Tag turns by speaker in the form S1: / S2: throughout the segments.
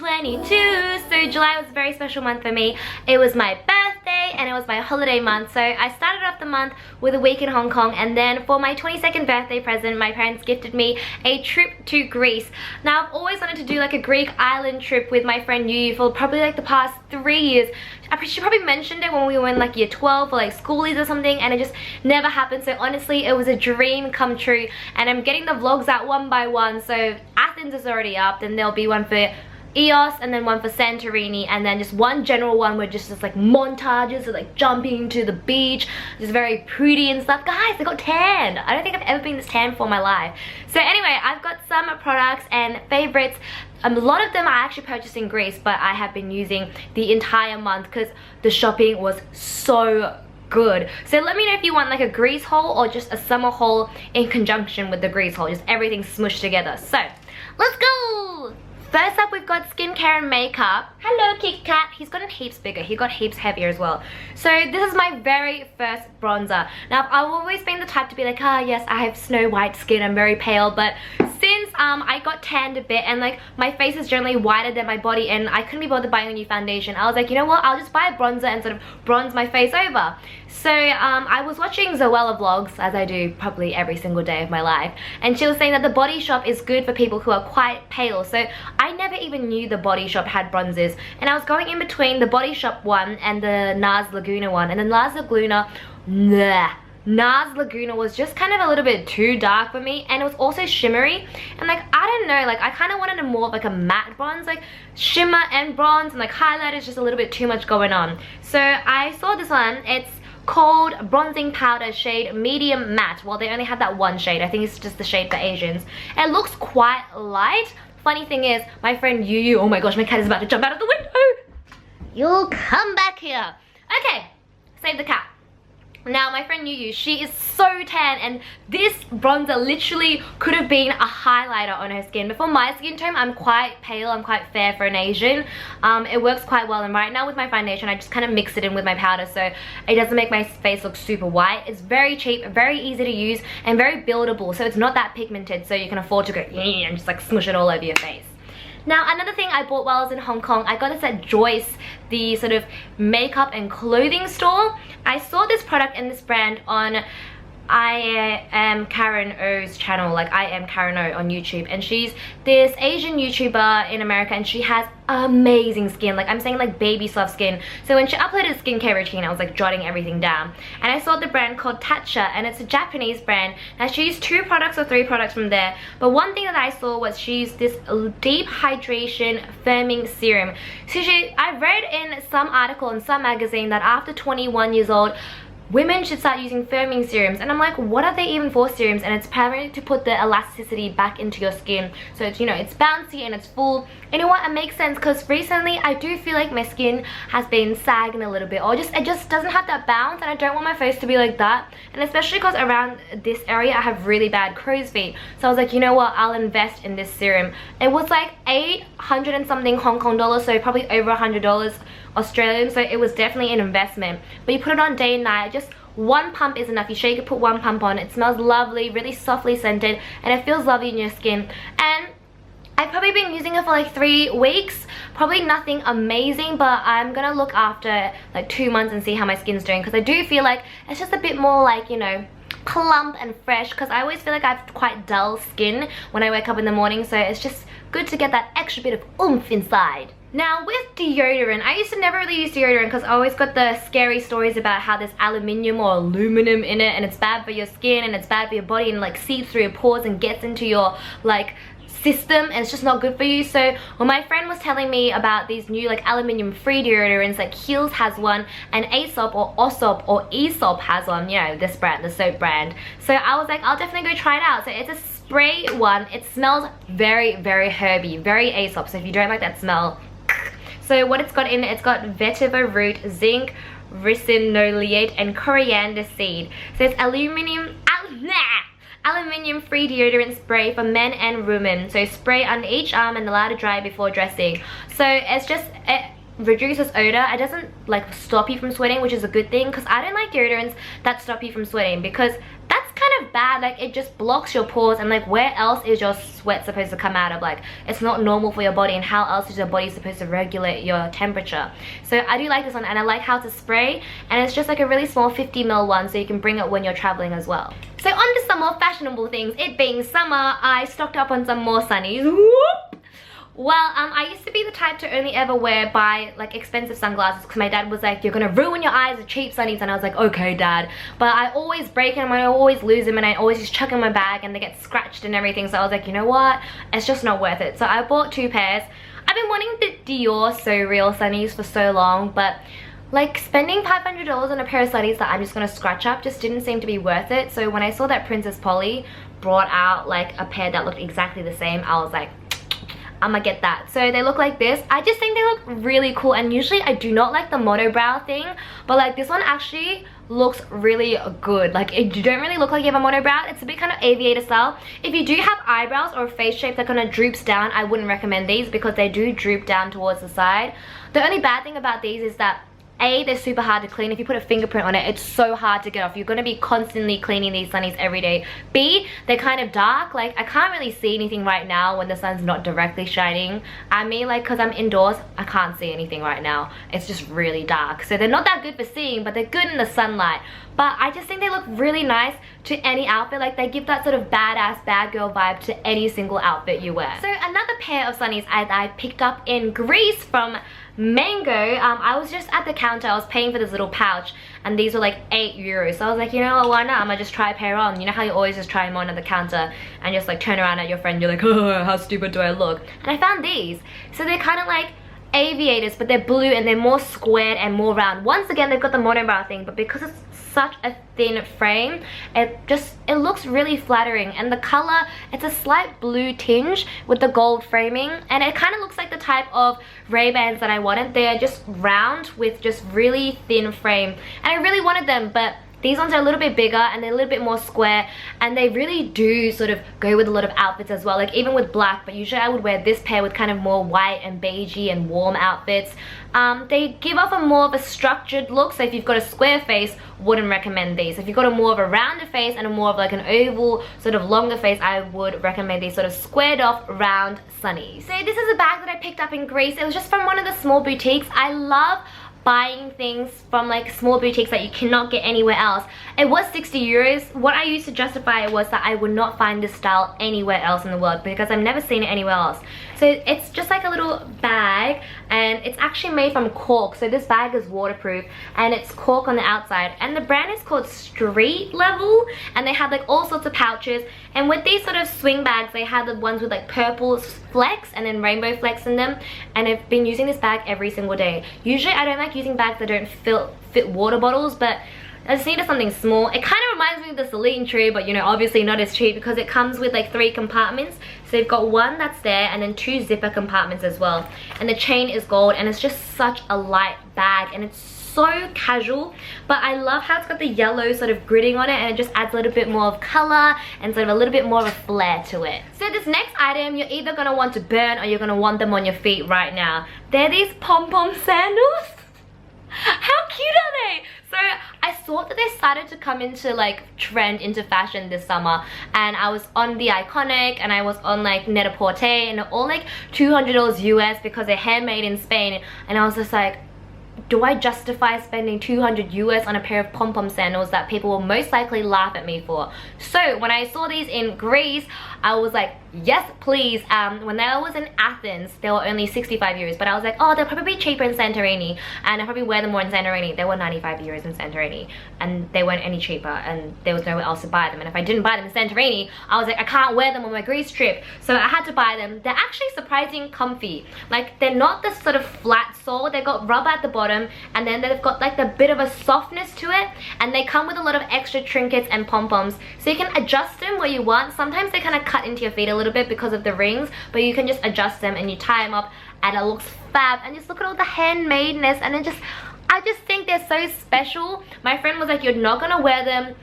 S1: 2022. So July was a very special month for me. It was my birthday and it was my holiday month. So I started off the month with a week in Hong Kong, and then for my 22nd birthday present, my parents gifted me a trip to Greece. Now I've always wanted to do like a Greek island trip with my friend Yu for probably like the past 3 years. She probably mentioned it when we were in like year 12 or like schoolies or something, and it just never happened. So honestly, it was a dream come true, and I'm getting the vlogs out one by one. So Athens is already up, then there'll be one for Eos, and then one for Santorini, and then just one general one where just like montages of like jumping to the beach, just very pretty and stuff. Guys, I got tanned. I don't think I've ever been this tan for my life. So anyway, I've got some products and favorites. A lot of them I actually purchased in Greece, but I have been using the entire month because the shopping was so good. So let me know if you want like a Greece haul or just a summer haul in conjunction with the Greece haul, just everything smushed together. So let's go. First up, we've got skincare and makeup. Hello, Kit Kat. He's gotten heaps bigger. He got heaps heavier as well. So this is my very first bronzer. Now, I've always been the type to be like, ah, yes, I have snow white skin. I'm very pale. But since I got tanned a bit and like my face is generally whiter than my body and I couldn't be bothered buying a new foundation, I was like, you know what? I'll just buy a bronzer and sort of bronze my face over. So I was watching Zoella vlogs, as I do probably every single day of my life, and she was saying that the Body Shop is good for people who are quite pale. So I never even knew the Body Shop had bronzers, and I was going in between the Body Shop one and the NARS Laguna one, and the NARS Laguna, NARS Laguna was just kind of a little bit too dark for me, and it was also shimmery, and like I don't know, like I kind of wanted a more of like a matte bronze, like shimmer and bronze and like highlight is just a little bit too much going on. So I saw this one. It's called Bronzing Powder shade Medium Matte. Well, they only had that one shade. I think it's just the shade for Asians. It looks quite light. Funny thing is, my friend Yu, oh my gosh, my cat is about to jump out of the window. You'll come back here. Okay, save the cat. Now, my friend Yu, she is so tan, and this bronzer literally could have been a highlighter on her skin. But for my skin tone, I'm quite pale, I'm quite fair for an Asian. It works quite well, and right now with my foundation, I just kind of mix it in with my powder, so it doesn't make my face look super white. It's very cheap, very easy to use, and very buildable, so it's not that pigmented, so you can afford to go and just like smush it all over your face. Now, another thing I bought while I was in Hong Kong, I got this at Joyce, the sort of makeup and clothing store. I saw this product and this brand on I Am Karen O's channel, like I Am Karen O on YouTube, and she's this Asian YouTuber in America, and she has amazing skin. Like I'm saying, like baby soft skin. So when she uploaded a skincare routine, I was like jotting everything down, and I saw the brand called Tatcha, and it's a Japanese brand. Now she used 2 products or 3 products from there, but one thing that I saw was she used this deep hydration firming serum. So I read in some article in some magazine that after 21 years old, women should start using firming serums, and I'm like, what are they even for serums? And it's apparently to put the elasticity back into your skin, so it's, you know, it's bouncy and it's full. You know what, it makes sense, because recently I do feel like my skin has been sagging a little bit, or it just doesn't have that bounce, and I don't want my face to be like that. And especially because around this area I have really bad crow's feet, so I was like, you know what, I'll invest in this serum. It was like 800 and something Hong Kong dollars, so probably over $100 Australian, so it was definitely an investment. But you put it on day and night, just one pump is enough. You shake it, put one pump on. It smells lovely, really softly scented, and it feels lovely in your skin. And I've probably been using it for like 3 weeks. Probably nothing amazing, but I'm gonna look after like 2 months and see how my skin's doing, because I do feel like it's just a bit more like, you know, plump and fresh, because I always feel like I have quite dull skin when I wake up in the morning, so it's just good to get that extra bit of oomph inside. Now with deodorant, I used to never really use deodorant because I always got the scary stories about how there's aluminium or aluminum in it, and it's bad for your skin and it's bad for your body, and like seeps through your pores and gets into your like system, and it's just not good for you. So when my friend was telling me about these new like aluminium free deodorants, like Kiehl's has one, and Aesop or Aesop or Aesop has one, you know, this brand, the soap brand. So I was like, I'll definitely go try it out. So it's a spray one. It smells very, very herby, very Aesop, so if you don't like that smell. So what it's got in it, it's got vetiver root, zinc, ricinoleate, and coriander seed. So it's aluminium free deodorant spray for men and women. So spray under each arm and allow to dry before dressing. So it's just, it reduces odor. It doesn't like stop you from sweating, which is a good thing, because I don't like deodorants that stop you from sweating, because that's kind kind of bad. Like, it just blocks your pores, and like, where else is your sweat supposed to come out of? Like, it's not normal for your body, and how else is your body supposed to regulate your temperature? So I do like this one, and I like how to spray, and it's just like a really small 50 ml one, so you can bring it when you're traveling as well. So on to some more fashionable things. It being summer, I stocked up on some more sunnies. Whoop! Well, I used to be the type to only ever buy like expensive sunglasses, because my dad was like, you're gonna ruin your eyes with cheap sunnies, and I was like, okay dad. But I always break them, and I always lose them, and I always just chuck them in my bag, and they get scratched and everything. So I was like, you know what, it's just not worth it. So I bought 2 pairs. I've been wanting the Dior So Real sunnies for so long, but like spending $500 on a pair of sunnies that I'm just gonna scratch up just didn't seem to be worth it. So when I saw that Princess Polly brought out like a pair that looked exactly the same, I was like, I'm gonna get that. So they look like this. I just think they look really cool, and usually I do not like the monobrow thing, but like this one actually looks really good. Like, you don't really look like you have a monobrow. It's a bit kind of aviator style. If you do have eyebrows or a face shape that kind of droops down, I wouldn't recommend these, because they do droop down towards the side. The only bad thing about these is that A, they're super hard to clean. If you put a fingerprint on it, it's so hard to get off. You're going to be constantly cleaning these sunnies every day. B, they're kind of dark. Like, I can't really see anything right now when the sun's not directly shining at me. Like, because I'm indoors, I can't see anything right now. It's just really dark. So they're not that good for seeing, but they're good in the sunlight. But I just think they look really nice to any outfit. Like, they give that sort of badass bad girl vibe to any single outfit you wear. So another pair of sunnies I picked up in Greece from Mango. I was just at the counter, I was paying for this little pouch, and these were like €8. So I was like, you know what, why not? I'm gonna just try a pair on. You know how you always just try them on at the counter and just like turn around at your friend, you're like, oh, how stupid do I look? And I found these. So they're kind of like aviators, but they're blue, and they're more squared and more round. Once again, they've got the monobrow thing, but because it's such a thin frame, it looks really flattering. And the color, it's a slight blue tinge with the gold framing, and it kind of looks like the type of Ray-Bans that I wanted. They're just round with just really thin frame, and I really wanted them, but these ones are a little bit bigger, and they're a little bit more square, and they really do sort of go with a lot of outfits as well, like even with black. But usually I would wear this pair with kind of more white and beigey and warm outfits. They give off a more of a structured look, so if you've got a square face, wouldn't recommend these. If you've got a more of a rounder face and a more of like an oval sort of longer face, I would recommend these sort of squared off round sunnies. So this is a bag that I picked up in Greece. It was just from one of the small boutiques. I love buying things from like small boutiques that you cannot get anywhere else. It was €60. What I used to justify it was that I would not find this style anywhere else in the world, because I've never seen it anywhere else. So it's just like a little bag, and it's actually made from cork. So this bag is waterproof, and it's cork on the outside, and the brand is called Street Level, and they have like all sorts of pouches. And with these sort of swing bags, they have the ones with like purple flecks and then rainbow flecks in them, and I've been using this bag every single day. Usually I don't like using bags that don't fit water bottles, but I just needed something small. It kind of reminds me of the Celine tree, but you know, obviously not as cheap, because it comes with like 3 compartments. So you've got one that's there, and then 2 zipper compartments as well. And the chain is gold, and it's just such a light bag, and it's so casual. But I love how it's got the yellow sort of gridding on it, and it just adds a little bit more of color and sort of a little bit more of a flair to it. So this next item, you're either gonna want to burn, or you're gonna want them on your feet right now. They're these pom-pom sandals. How cute are they? So I saw that they started to come into like trend into fashion this summer, and I was on The Iconic, and I was on like Net-a-Porter, and they're all like $200 US because they're handmade in Spain. And I was just like, do I justify spending $200 US on a pair of pom-pom sandals that people will most likely laugh at me for? So when I saw these in Greece, I was like, yes please. When I was in Athens, they were only 65 euros, but I was like, oh, they'll probably be cheaper in Santorini, and I'll probably wear them more in Santorini. They were 95 euros in Santorini, and they weren't any cheaper, and there was nowhere else to buy them. And if I didn't buy them in Santorini, I was like, I can't wear them on my Greece trip, so I had to buy them. They're actually surprisingly comfy. Like, they're not this sort of flat sole. They've got rubber at the bottom, and then they've got like the bit of a softness to it, and they come with a lot of extra trinkets and pom-poms, so you can adjust them where you want. Sometimes they kind of cut into your feet a little bit because of the rings, but you can just adjust them, and you tie them up, and it looks fab. And just look at all the handmadeness, and I just think they're so special. My friend was like, you're not gonna wear them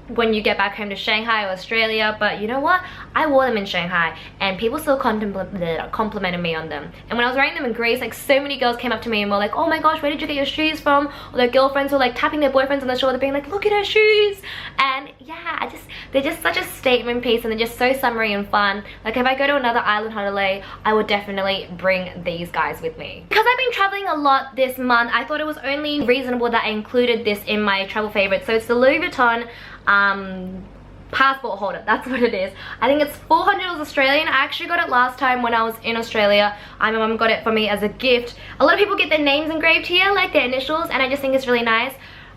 S1: when you get back home to Shanghai or Australia, but you know what, I wore them in Shanghai and people still complimented me on them. And when I was wearing them in Greece, like so many girls came up to me and were like, oh my gosh, where did you get your shoes from? Or their girlfriends were like tapping their boyfriends on the shoulder being like, look at her shoes. And yeah, they're just such a statement piece, and they're just so summery and fun. Like if I go to another island holiday, I would definitely bring these guys with me. Because I've been traveling a lot this month, I thought it was only reasonable that I included this in my travel favorites. So it's the Louis Vuitton passport holder. That's what it is. I think it's $400 Australian. I actually got it last time when I was in Australia. My mum got it for me as a gift. A lot of people get their names engraved here, like their initials, and I just think it's really nice.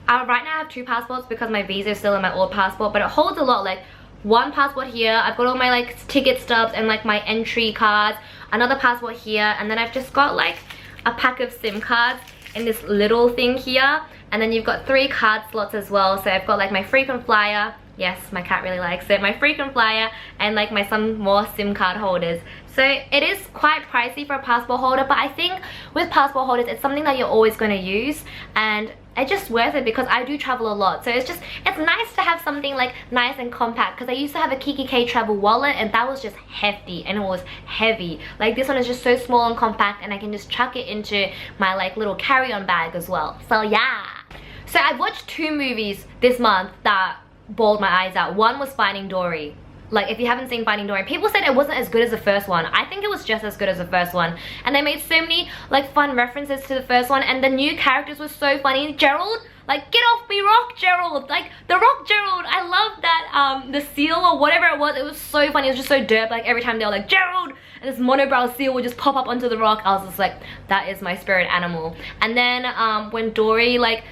S1: Right now I have 2 passports because my visa is still in my old passport, but it holds a lot. Like one passport here, I've got all my like ticket stubs and like my entry cards, another passport here, and then I've just got like a pack of SIM cards in this little thing here, and then you've got 3 card slots as well. So I've got like my frequent flyer, yes, my cat really likes it, my frequent flyer, and like some more SIM card holders. So it is quite pricey for a passport holder, but I think with passport holders it's something that you're always going to use, and it's just worth it because I do travel a lot. So it's nice to have something like nice and compact, because I used to have a kikki.K travel wallet and that was just hefty and it was heavy. Like this one is just so small and compact, and I can just chuck it into my like little carry-on bag as well. So yeah. So I've watched 2 movies this month that bawled my eyes out. One was Finding Dory. Like if you haven't seen Finding Dory, people said it wasn't as good as the first one. I think it was just as good as the first one, and they made so many like fun references to the first one, and the new characters were so funny. Gerald, like get off me rock Gerald, like the rock Gerald. I love that the seal or whatever it was so funny. It was just so derp. Like every time they were like Gerald, and this monobrow seal would just pop up onto the rock, I was just like, that is my spirit animal. And then when Dory, like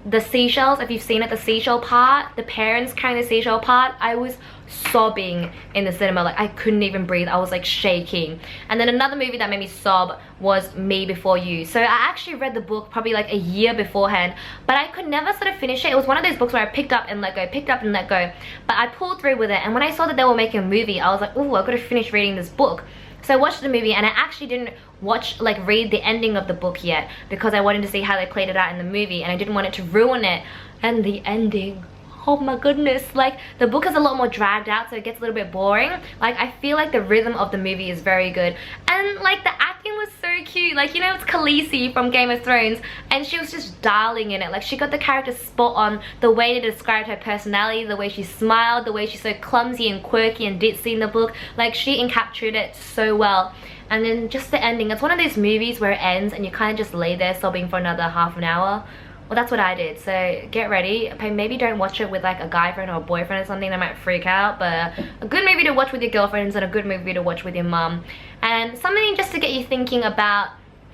S1: the seashells, if you've seen it, the seashell part, the parents carrying the seashell part, I was sobbing in the cinema. Like I couldn't even breathe. I was like shaking. And then another movie that made me sob was Me Before You. So I actually read the book probably like a year beforehand, but I could never sort of finish it. It was one of those books where I picked up and let go, picked up and let go, but I pulled through with it. And when I saw that they were making a movie, I was like, oh, I gotta finish reading this book. So I watched the movie, and I actually didn't read the ending of the book yet, because I wanted to see how they played it out in the movie, and I didn't want it to ruin it. And the ending, oh my goodness, like the book is a lot more dragged out, so it gets a little bit boring. Like I feel like the rhythm of the movie is very good, and like the acting was so cute. Like, you know, it's Khaleesi from Game of Thrones, and she was just darling in it. Like she got the character spot on. The way they described her personality, the way she smiled, the way she's so clumsy and quirky and ditzy in the book, like she encapsulated it so well. And then just the ending, it's one of those movies where it ends and you kind of just lay there sobbing for another half an hour. Well, that's what I did. So get ready. Maybe don't watch it with like a guy friend or a boyfriend or something. That might freak out. But a good movie to watch with your girlfriends, and a good movie to watch with your mum. And something just to get you thinking about,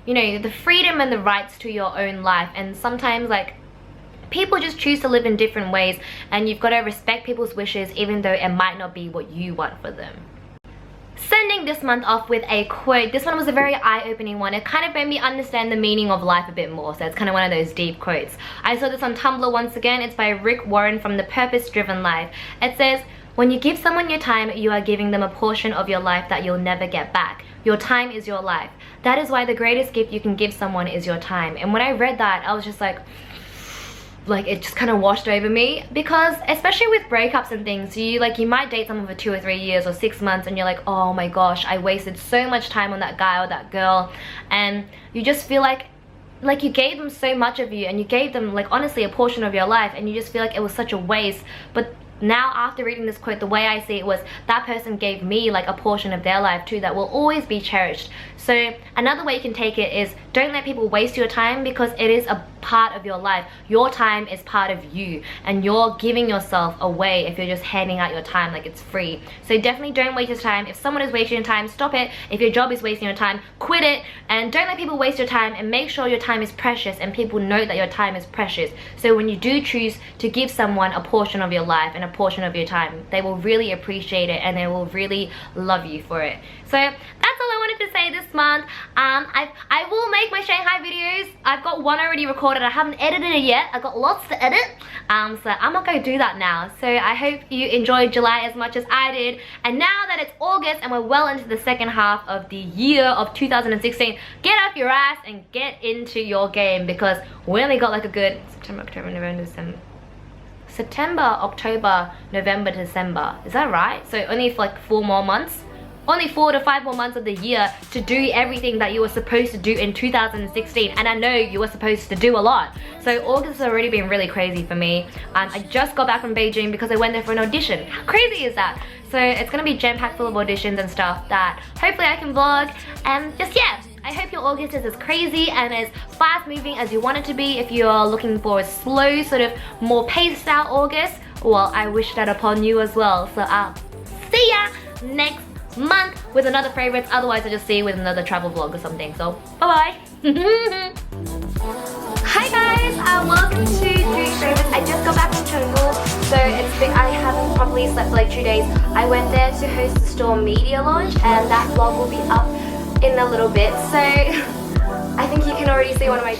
S1: you know, the freedom and the rights to your own life. And sometimes like people just choose to live in different ways, and you've got to respect people's wishes even though it might not be what you want for them. Sending this month off with a quote. This one was a very eye-opening one. It kind of made me understand the meaning of life a bit more. So it's kind of one of those deep quotes. I saw this on Tumblr once again. It's by Rick Warren from The Purpose Driven Life. It says, when you give someone your time, you are giving them a portion of your life that you'll never get back. Your time is your life. That is why the greatest gift you can give someone is your time. And when I read that, I was just like it just kind of washed over me, because especially with breakups and things, you might date someone for 2 or 3 years or 6 months, and you're like, oh my gosh, I wasted so much time on that guy or that girl, and you just feel like you gave them so much of you, and you gave them like honestly a portion of your life, and you just feel like it was such a waste. But now after reading this quote, the way I see it was that person gave me like a portion of their life too that will always be cherished. So another way you can take it is, don't let people waste your time, because it is a part of your life. Your time is part of you, and you're giving yourself away if you're just handing out your time like it's free. So definitely don't waste your time. If someone is wasting your time, stop it. If your job is wasting your time, quit it. And don't let people waste your time, and make sure your time is precious and people know that your time is precious. So when you do choose to give someone a portion of your life and a portion of your time, they will really appreciate it, and they will really love you for it. So that's all I wanted to say this month. I will make my Shanghai videos. I've got one already recorded. I haven't edited it yet. I've got lots to edit. So I'm not going to do that now. So I hope you enjoyed July as much as I did. And now that it's August and we're well into the second half of the year of 2016, get off your ass and get into your game, because we only got like a good September, October, November, December. September, October, November, December. Is that right? So only for like 4 more months? Only 4 to 5 more months of the year to do everything that you were supposed to do in 2016, and I know you were supposed to do a lot. So August has already been really crazy for me. I just got back from Beijing because I went there for an audition. How crazy is that? So it's gonna be jam-packed full of auditions and stuff that hopefully I can vlog, and just yeah. I hope your August is as crazy and as fast moving as you want it to be. If you're looking for a slow, sort of more paced out August, well, I wish that upon you as well. So I'll see ya next month with another favorites. Otherwise, I'll just see you with another travel vlog or something. So bye bye. Hi guys, welcome to Dream Favorites. I just got back from Chengdu, so I haven't properly slept for like 2 days. I went there to host the store media launch, and that vlog will be up in a little bit. So I think you can already see one of my